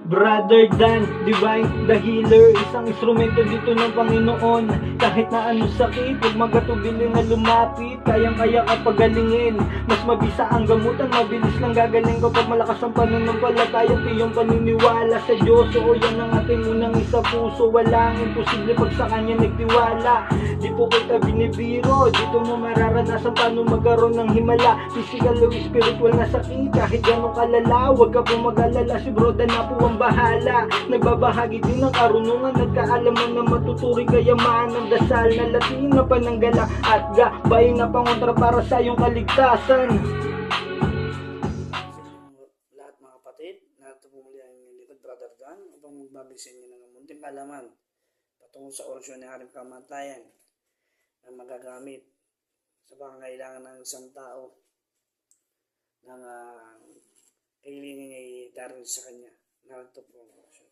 Brother Dan, Divine, the Healer, isang instrumento dito ng Panginoon. Kahit na ano sakit, huwag magatubili na lumapit, kayang-kaya ka pagalingin. Mas mabisa ang gamutan, mabilis lang gagaling kapag malakas ang pananampalataya, tiyong paniniwala sa Diyos. Oo, yan ang ating unang isa puso, walang imposible pag sa Kanya nagtiwala. Di po kita binibiro, dito mo mararanasan paano magkaroon ng himala. Physical o spiritual na sakit, kahit ganong kalala, huwag ka pong mag-alala, si Bro Dan na po ang bahala. Nagbabahagi din ng karunungan, nagkaalaman na matuturing kayaman ng dasal na latin na pananggala at gabay na pangontra para sa iyong kaligtasan. Lahat mga kapatid, na ito po muli ang likod Brother Dan upang magbabig sa inyo ng munting kalaman patungkol sa orasyon ng Haring Kamatayan na magagamit sa pangangailangan ng isang tao ng kailingin ay darating sa kanya. Narito po ang orasyon.